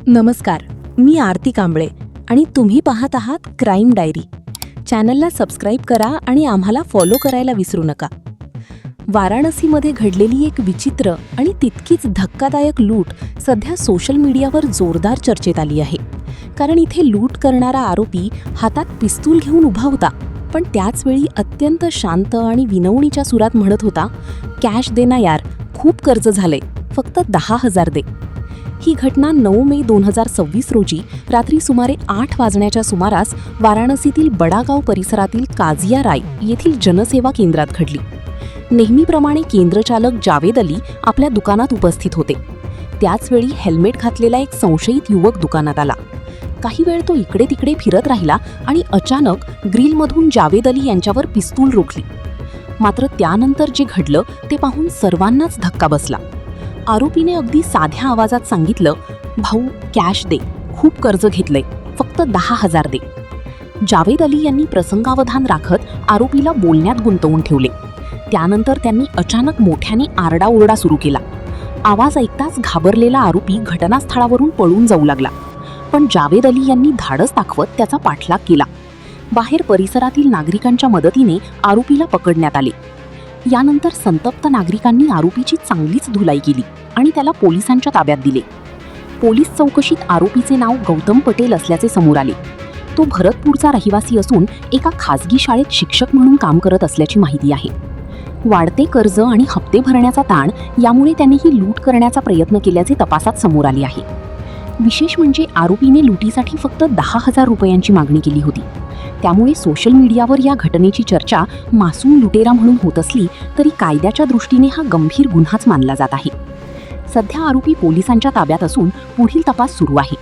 नमस्कार, मी आरती कांबळे आणि तुम्ही पाहत आहात क्राईम डायरी. चॅनलला सबस्क्राईब करा आणि आम्हाला फॉलो करायला विसरू नका. वाराणसीमध्ये घडलेली एक विचित्र आणि तितकीच धक्कादायक लूट सध्या सोशल मीडियावर जोरदार चर्चेत आली आहे. कारण इथे लूट करणारा आरोपी हातात पिस्तूल घेऊन उभा होता, पण त्याचवेळी अत्यंत शांत आणि विनवणीच्या सुरात म्हणत होता, कॅश दे ना यार, खूप कर्ज झालंय, फक्त 10,000 दे. ही घटना 9 मे 2026 रोजी रात्री सुमारे 8 वाजण्याच्या सुमारास वाराणसीतील बडागाव परिसरातील काझिया राय येथील जनसेवा केंद्रात घडली. नेहमीप्रमाणे केंद्रचालक जावेद अली आपल्या दुकानात उपस्थित होते. त्याचवेळी हेल्मेट घातलेला एक संशयित युवक दुकानात आला. काही वेळ तो इकडे तिकडे फिरत राहिला आणि अचानक ग्रिलमधून जावेद अली यांच्यावर पिस्तूल रोखली. मात्र त्यानंतर जे घडलं ते पाहून सर्वांनाच धक्का बसला. आरोपीने अगदी साध्या आवाजात सांगितलं, भाऊ कॅश दे, खूप कर्ज घेतलंय, फक्त 10,000 दे. जावेद अली यांनी प्रसंगावधान राखत आरोपीला बोलण्यात गुंतवून ठेवले. त्यानंतर त्यांनी अचानक मोठ्याने आरडाओरडा सुरू केला. आवाज ऐकताच घाबरलेला आरोपी घटनास्थळावरून पळून जाऊ लागला. पण जावेद अली यांनी धाडस दाखवत त्याचा पाठलाग केला. बाहेर परिसरातील नागरिकांच्या मदतीने आरोपीला पकडण्यात आले. यानंतर संतप्त नागरिकांनी आरोपीची चांगलीच धुलाई केली आणि त्याला पोलिसांच्या ताब्यात दिले. पोलीस चौकशीत आरोपीचे नाव गौतम पटेल असल्याचे समोर आले. तो भरतपूरचा रहिवासी असून एका खासगी शाळेत शिक्षक म्हणून काम करत असल्याची माहिती आहे. वाढते कर्ज आणि हप्ते भरण्याचा ताण यामुळे त्याने ही लूट करण्याचा प्रयत्न केल्याचे तपासात समोर आले आहे. विशेष म्हणजे आरोपीने लुटीसाठी फक्त 10,000 रुपयांची मागणी केली होती. त्यामुळे सोशल मीडियावर या घटनेची चर्चा मासूम लुटेरा म्हणून होत असली तरी कायद्याच्या दृष्टीने हा गंभीर गुन्हाच मानला जात आहे. सध्या आरोपी पोलिसांच्या ताब्यात असून पुढील तपास सुरू आहे.